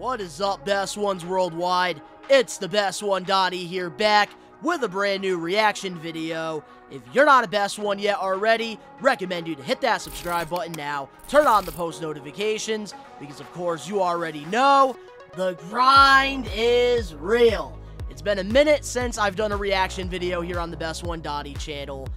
What is up, best ones worldwide? It's the best one, Donnie here, back with a brand new reaction video. If you're not a best one yet already, recommend you to hit that subscribe button now, turn on the post notifications, because of course you already know, the grind is real. It's been a minute since I've done a reaction video here on the Best One Donnie channel,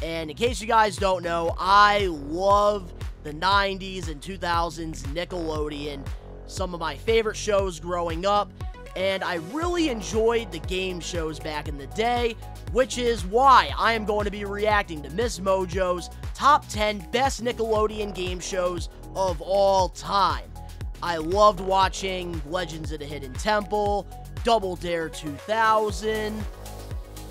and in case you guys don't know, I love the 90s and 2000s Nickelodeon, some of my favorite shows growing up, and I really enjoyed the game shows back in the day, which is why I am going to be reacting to Ms. Mojo's top 10 best Nickelodeon game shows of all time. I loved watching Legends of the Hidden Temple, Double Dare 2000.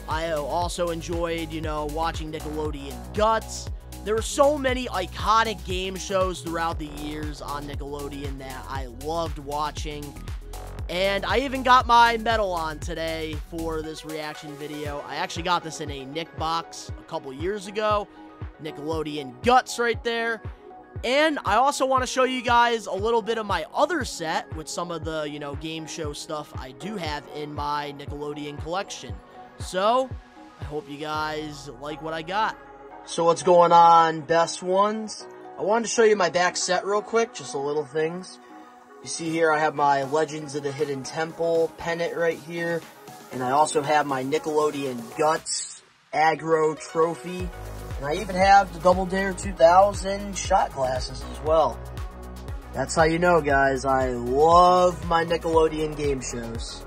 I also enjoyed, watching Nickelodeon Guts. There were so many iconic game shows throughout the years on Nickelodeon that I loved watching. And I even got my medal on today for this reaction video. I actually got this in a Nick box a couple years ago. Nickelodeon Guts right there. And I also want to show you guys a little bit of my other set with some of the, game show stuff I do have in my Nickelodeon collection. So, I hope you guys like what I got. So what's going on, best ones? I wanted to show you my back set real quick, just a little things. You see here I have my Legends of the Hidden Temple pennant right here. And I also have my Nickelodeon Guts aggro trophy. And I even have the Double Dare 2000 shot glasses as well. That's how you know, guys, I love my Nickelodeon game shows.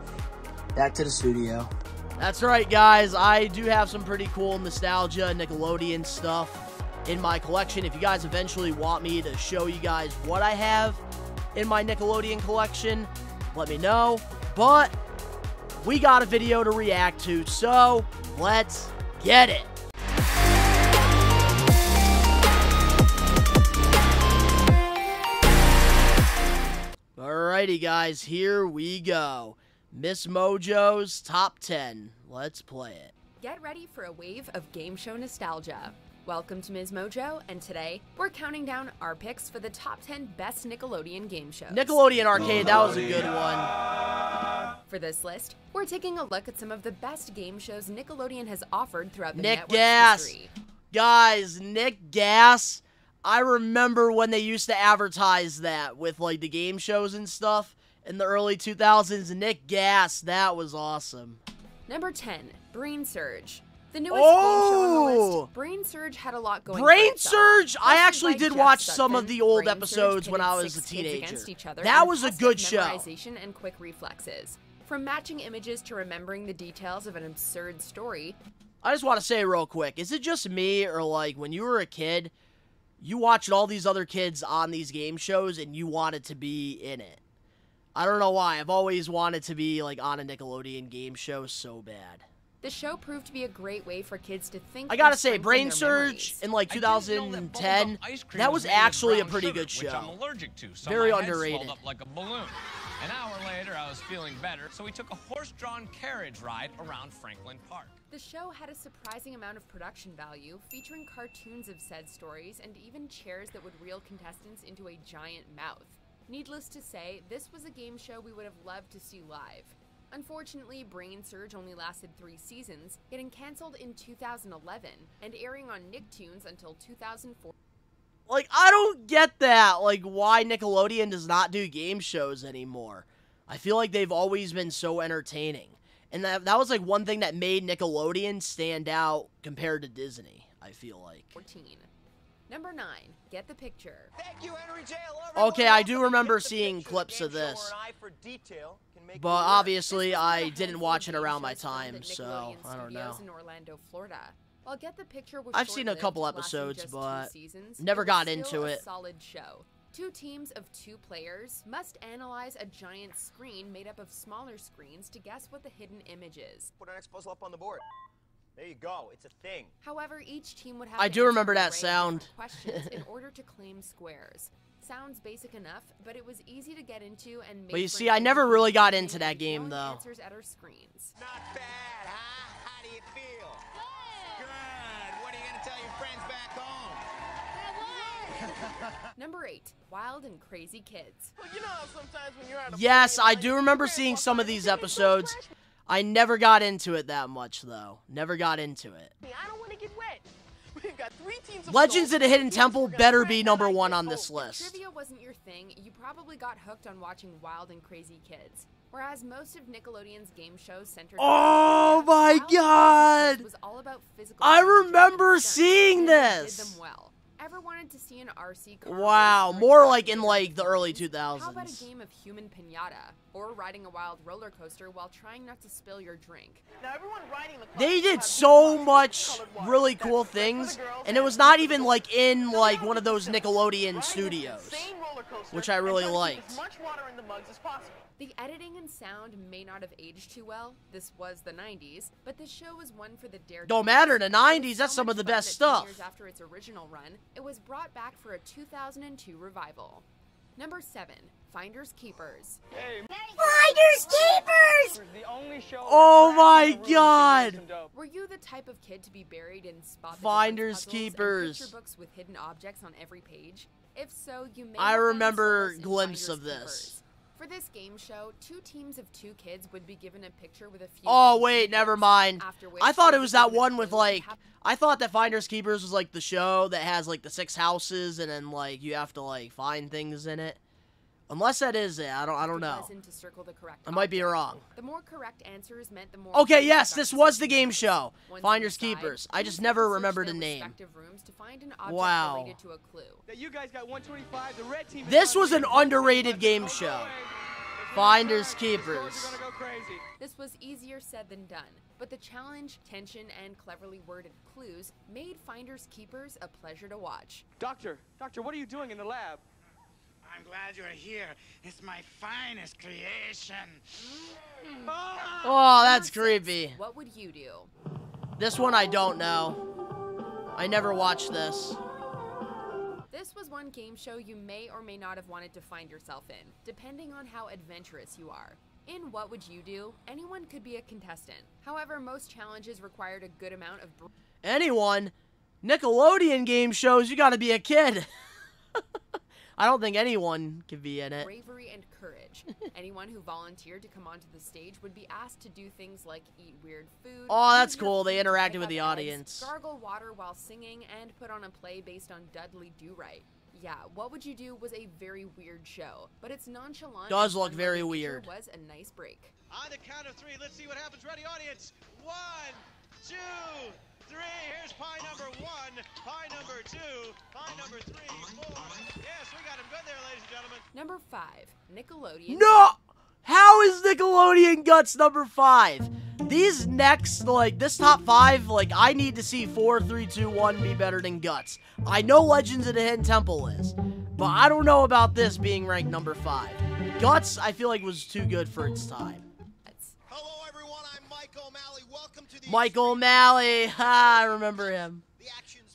Back to the studio. That's right, guys, I do have some pretty cool nostalgia Nickelodeon stuff in my collection. If you guys eventually want me to show you guys what I have in my Nickelodeon collection, let me know. But we got a video to react to, so let's get it. Alrighty, guys, here we go. Ms. Mojo's Top 10. Let's play it. Get ready for a wave of game show nostalgia. Welcome to Ms. Mojo, and today we're counting down our picks for the top 10 best Nickelodeon game shows. Nickelodeon Arcade, that was a good one. For this list, we're taking a look at some of the best game shows Nickelodeon has offered throughout the Nick network's Gas. history. Guys, Nick Gas. I remember when they used to advertise that with, the game shows and stuff. In the early 2000s, Nick Gas, that was awesome. Number 10, Brain Surge. The newest game show on the list, Brain Surge had a lot going for Brain itself. Surge! I actually did watch Jeff some of Sutphin, the old Brain episodes Surge when I pitted was a 6 kids teenager. against each other That and was a tested good show. memorization and quick reflexes. From matching images to remembering the details of an absurd story. I just want to say real quick, is it just me, or when you were a kid, you watched all these other kids on these game shows and you wanted to be in it? I don't know why. I've always wanted to be, on a Nickelodeon game show so bad. The show proved to be a great way for kids to think. I gotta say, Brain Surge in, 2010, that was actually a pretty good show. Which I'm allergic to, so very my head underrated. swelled up like a balloon. An hour later, I was feeling better, so we took a horse-drawn carriage ride around Franklin Park. The show had a surprising amount of production value, featuring cartoons of said stories and even chairs that would reel contestants into a giant mouth. Needless to say, this was a game show we would have loved to see live. Unfortunately, Brain Surge only lasted 3 seasons, getting cancelled in 2011 and airing on Nicktoons until 2004. I don't get that, why Nickelodeon does not do game shows anymore. I feel like they've always been so entertaining. And that was, one thing that made Nickelodeon stand out compared to Disney, I feel like. 14. Number 9, Get the Picture. Thank you, Henry J. Okay, I do remember seeing clips of this. But obviously, I didn't watch it around my time, so I don't know. In Orlando, Florida. While Get the Picture was I've seen a couple episodes, but never got into it. Solid show. 2 teams of 2 players must analyze a giant screen made up of smaller screens to guess what the hidden image is. Put our next puzzle up on the board. There you go. It's a thing. However, each team would have I to do remember answer an that array of sound. different questions in order to claim squares. Sounds basic enough, but it was easy to get into and. But you see, I never really got into that game though. Answers at our screens. Not bad, huh? How do you feel? Good. What are you gonna tell your friends back home? Number 8, Wild and Crazy Kids. Well, you know how sometimes when you're at a Yes, party, I do remember seeing some of these episodes. I never got into it that much, though. Never got into it. I don't want to get wet. We've got 3 teams of Legends souls. of the Hidden Temple better be number 1 on this If list. trivia wasn't your thing, you probably got hooked on watching Wild and Crazy Kids. Whereas most of Nickelodeon's game shows centered Oh on my Wild and Crazy God! Kids was all about physical I challenges remember and stunts, seeing and they this. Did them well. Ever wanted to see an RC car Wow, race or more track like in meet like the up early with friends? How about a 2000s. game of human pinata? Or riding a wild roller coaster while trying not to spill your drink? Now, everyone riding the They cars did have so blue much colored water. really That's cool right for the things, girls and it was and not for the even boys. like in Now, like we one of all those do Nickelodeon the studios, same roller coaster which I and really try to keep liked. as much water in the mugs as possible. The editing and sound may not have aged too well. This was the 90s, but the show was one for the daredevil. Don't matter, the It was 90s, that's so some of much the fun best that 10 stuff. years after its original run, it was brought back for a 2002 revival. Number 7, Finders Keepers. Finders Keepers! Oh my God! Were you the type of kid to be buried in spot the Finders difference puzzles and Keepers. picture books with hidden objects on every page? If so, you may I have found remember solace in glimpse Finders of this. Keepers. For this game show, 2 teams of 2 kids would be given a picture with a few Oh hidden wait, secrets, never mind. after which I thought they it was would be that given a one with clue and like, have I thought that Finders Keepers was like the show that has like the 6 houses and then like you have to like find things in it. Unless that is it, I don't know. buzz in to circle the correct I might be object. wrong. The more correct answers meant the more Okay, clues yes, got this to was search the game numbers. show, Once Finders inside, Keepers. I teams just had never to search remembered their the name. respective rooms to find an object Wow. related to a clue. That you guys got 125. The red team. This was an underrated game show. Finders Keepers. Scores are gonna go crazy. This was easier said than done, but the challenge, tension, and cleverly worded clues made Finders Keepers a pleasure to watch. Doctor, what are you doing in the lab? I'm glad you're here. It's my finest creation. Oh, that's Number 6, creepy. What would you do? This one I don't know. I never watched this. This was one game show you may or may not have wanted to find yourself in, depending on how adventurous you are. In What Would You Do, anyone could be a contestant. However, most challenges required a good amount of Anyone? Nickelodeon game shows, you gotta be a kid. I don't think anyone can be in it. bravery and courage. Anyone who volunteered to come onto the stage would be asked to do things like eat weird food. Oh, that's use your cool. They feet to interacted pick with the up eggs, audience. gargle water while singing, and put on a play based on Dudley Do-Right. Yeah, What Would You Do was a very weird show, but its nonchalant Does and look very fun-loving nature weird. was a nice break. On the count of 3, let's see what happens. Ready, audience? 1, 2, 3. Here's pie number 1, pie number 2, pie number 3, 4. Yes, we got him good there, ladies and gentlemen. Number 5, Nickelodeon. No! How is Nickelodeon Guts number 5? These next, like, this top 5, like, I need to see 4, 3, 2, 1 be better than Guts. I know Legends of the Hidden Temple is, but I don't know about this being ranked number 5. Guts, I feel like, was too good for its time. Hello, everyone. I'm Mike O'Malley. Welcome to the Mike O'Malley, ha, I remember him.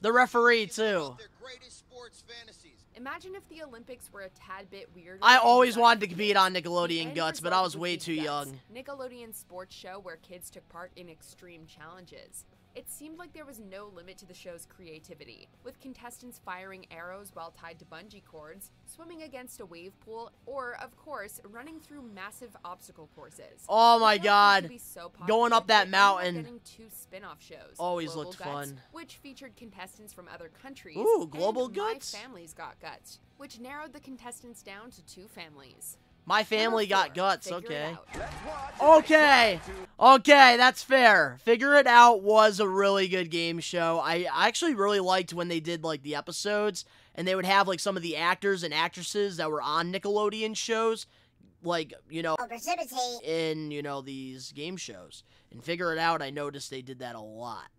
The referee, too. their greatest sports fantasies. Imagine if the Olympics were a tad bit weirder. I and always designed wanted to for compete kids. on The Nickelodeon end Guts, but I result was way would too be young. Guts, Nickelodeon's sports show where kids took part in extreme challenges. It seemed like there was no limit to the show's creativity, with contestants firing arrows while tied to bungee cords, swimming against a wave pool, or, of course, running through massive obstacle courses. Oh The my show grew to God. be so Going popular up that it ended up mountain. getting 2 spin-off shows. Always Global looked Guts, fun. which featured contestants from other countries. Ooh, Global and Guts? My Family's Got Guts, which narrowed the contestants down to 2 families. My family Number 4, got Guts, Figure It okay. Out. Okay, okay, that's fair. Figure It Out was a really good game show. I actually really liked when they did, like, the episodes, and they would have, like, some of the actors and actresses that were on Nickelodeon shows, like, you know, Precipitate. in, you know, these game shows. And Figure It Out, I noticed they did that a lot.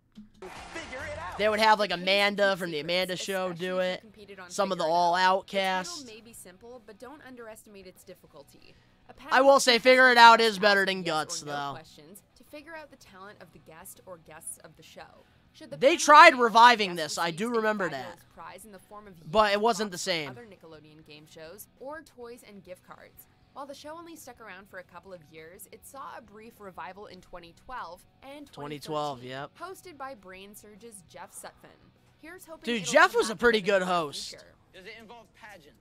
They would have, like, Amanda from the Amanda Show do it. Some of the All Out cast. The title may be simple, but don't underestimate its difficulty. A I will panel say of Figure It Out contestants is better ask than yes Guts, or no though. questions to figure out the talent of the guest or guests of the show. Should the They panel tried fail, reviving the guest this, I do receives a remember fabulous that. prize in the form of But used it wasn't props the from same. Other Nickelodeon game shows or toys and gift cards. While the show only stuck around for a couple of years, it saw a brief revival in 2012 and 2012, 2013, yep. Hosted by Brain Surge's Jeff Sutphin. Here's hoping Dude, it'll Jeff come was a back pretty in the good near host. future. Does it involve pageant?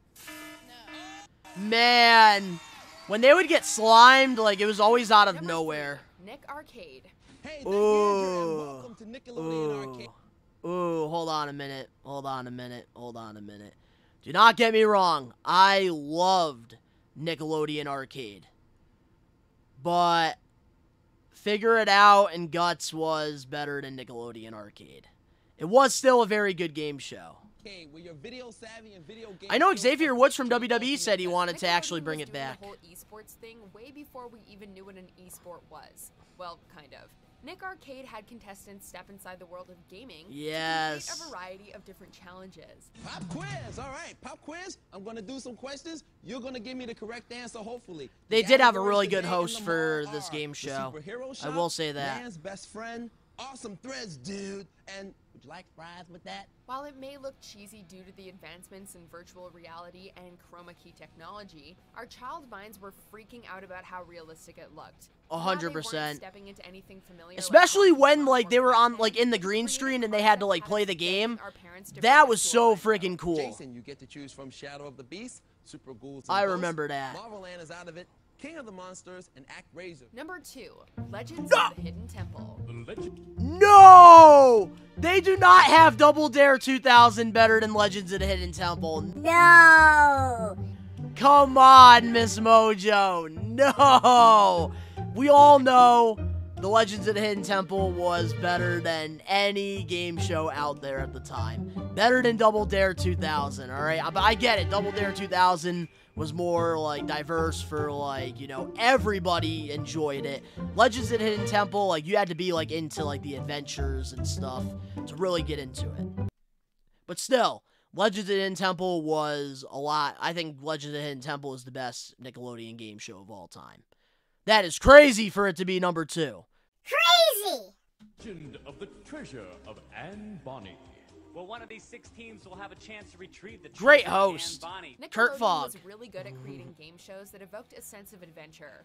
Man, when they would get slimed, like, it was always out of nowhere. Nick Arcade. Hey, Ooh. welcome to Nickelodeon Arcade. Ooh, hold on a minute. Do not get me wrong. I loved Nickelodeon Arcade. But Figure It Out and Guts was better than Nickelodeon Arcade. It was still a very good game show. I know Xavier Woods from WWE said he wanted to actually bring it back. The whole esports thing way before we even knew what an esport was. Well, kind of. Nick Arcade had contestants step inside the world of gaming to complete a variety of different challenges. Pop quiz, all right, pop quiz. I'm gonna do some questions. You're gonna give me the correct answer, hopefully. They did have a really good host for this game show. I will say that. Man's best friend, awesome threads, dude. And would you like fries with that? While it may look cheesy due to the advancements in virtual reality and chroma key technology, our child minds were freaking out about how realistic it looked. 100%. Stepping into anything familiar, especially when, like, they were on, like, in the green screen and they had to, like, play the game. That was so freaking cool. Jason, you get to choose from Shadow of the Beast, Super Ghouls, I remember that. Marvel Land is out of it, King of the Monsters, and ActRaiser. Number 2, Legends of the Hidden Temple. No! They do not have Double Dare 2000 better than Legends of the Hidden Temple. No! Come on, Miss Mojo. No! We all know the Legends of the Hidden Temple was better than any game show out there at the time. Better than Double Dare 2000, alright? But I get it. Double Dare 2000 was more, like, diverse for, like, you know, everybody enjoyed it. Legends of the Hidden Temple, like, you had to be, like, into, like, the adventures and stuff to really get into it. But still, Legends of the Hidden Temple was a lot. I think Legends of the Hidden Temple is the best Nickelodeon game show of all time. That is crazy for it to be number 2. Crazy! Legend of the Treasure of Anne Bonny. Well, one of these 6 teams will have a chance to retrieve the great treasure of host, Anne Bonny. Kurt Fogg. was really good at creating game shows that evoked a sense of adventure.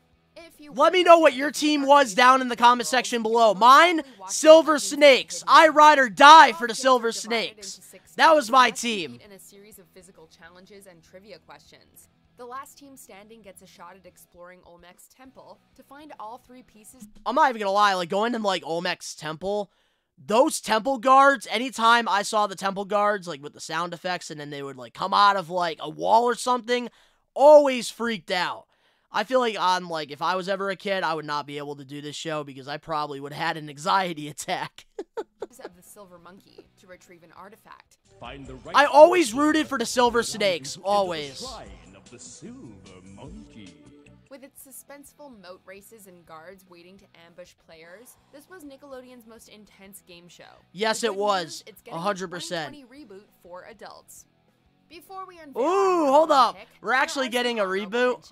Let me know what your team was down in the comment section below. Mine, Silver Snakes. I ride or die for the Silver Snakes. That was my team. In a series of physical challenges and trivia questions. The last team standing gets a shot at exploring Olmec's temple to find all 3 pieces. I'm not even gonna lie, like, going to, like, Olmec's temple, those temple guards, anytime I saw the temple guards, like, with the sound effects, and then they would, like, come out of, like, a wall or something, always freaked out. I feel like if I was ever a kid, I would not be able to do this show because I probably would have had an anxiety attack. Of the Silver Monkey to retrieve an artifact. Find the right I always rooted for the Silver Snakes, always. Of the Silver Monkey. With its suspenseful moat races and guards waiting to ambush players, this was Nickelodeon's most intense game show. Yes, it was. It's getting 100%. a 2020 reboot for adults. Before we unveil Ooh, hold up. We're actually getting a reboot.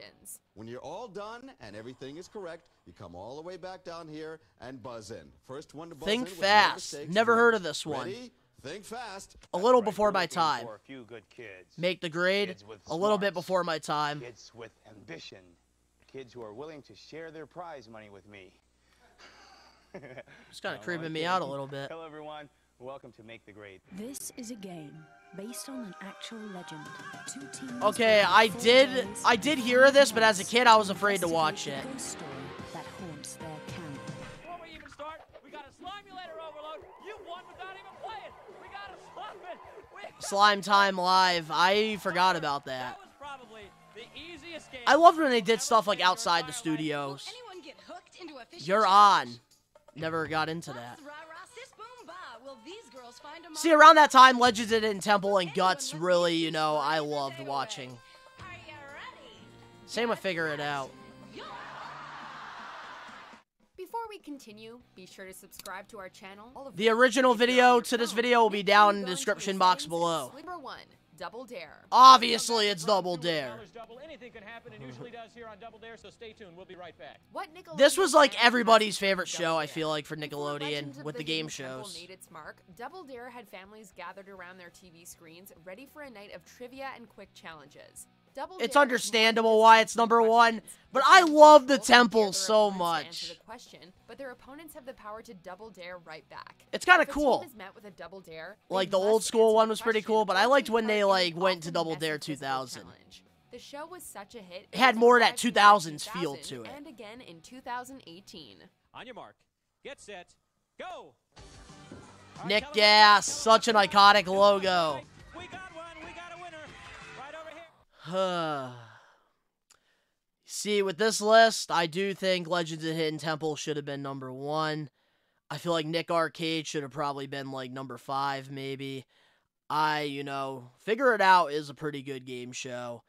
When you're all done and everything is correct, you come all the way back down here and buzz in. First one to buzz Think in with fast. no mistakes Never wins. heard of this one. Ready? Think fast. A little before my time. For a few good kids. Make the grade Kids with a little bit smarts. before my time. Kids with ambition. Kids who are willing to share their prize money with me. It's kind of creeping me out a little bit. Hello, everyone. Welcome to Make the Grade. This is a game based on an actual legend. 2 teams. Okay, I did hear of this, but as a kid, I was afraid to watch it. Story that haunts their camp. Before we even start, we got a Slime-ulator overload. You won without even playing. We gotta stop it. Slime Time Live. I forgot about that. That was probably the easiest game. I loved when they did stuff like outside the studios. You're on. Never got into that. See, around that time, Legends of the Hidden Temple and Guts really, you know, I loved watching. Same with Figure It Out. Before we continue, be sure to subscribe to our channel. The original video to this video will be down in the description box below. Number 1, Double Dare. Obviously, it's Double Dare. Anything can happen, and usually does here on Double Dare, so stay tuned. We'll be right back. This was like everybody's favorite show, I feel like, for Nickelodeon with the game shows. Made its mark, Double Dare had families gathered around their TV screens, ready for a night of trivia and quick challenges. Double it's Dare is understandable more why than it's just number answering one, questions. but The I teams love the both dare temple their so opponents to answer much. the question, but their opponents have the power to double dare right back. It's kind of If a cool. team is met with a double dare, they Like, the old must school answer one the was pretty question cool, but I or liked take when part they, in like, an went to often Double messy Dare physical 2000. challenge. The show was such a hit. It had was more of that revived in the year 2000s feel 2000 to it. And again in 2018. On your mark. Get set. Go. Nick Gas, such an iconic logo. We got one. We got a winner. Right over here. See, with this list, I do think Legends of Hidden Temple should have been number 1. I feel like Nick Arcade should have probably been, like, number 5, maybe. Figure It Out is a pretty good game show.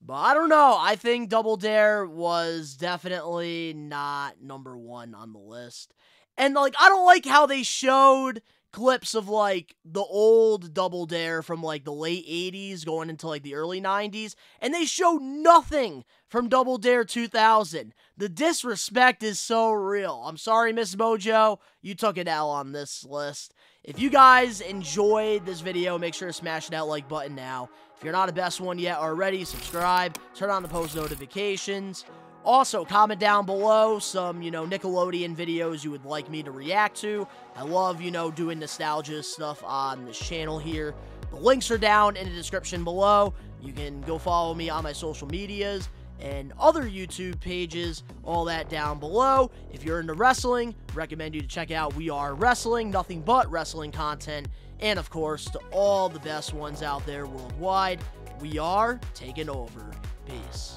But I don't know. I think Double Dare was definitely not number 1 on the list. And, like, I don't like how they showed clips of, like, the old Double Dare from, like, the late 80s going into, like, the early 90s. And they showed nothing from Double Dare 2000. The disrespect is so real. I'm sorry, Miss Mojo. You took an L on this list. If you guys enjoyed this video, make sure to smash that like button now. If you're not a best one yet already, subscribe, turn on the post notifications. Also, comment down below some, Nickelodeon videos you would like me to react to. I love, doing nostalgia stuff on this channel here. The links are down in the description below. You can go follow me on my social medias and other YouTube pages, all that down below. If you're into wrestling, recommend you to check out We Are Wrestling, nothing but wrestling content. And of course, to all the best ones out there worldwide, we are taking over. Peace.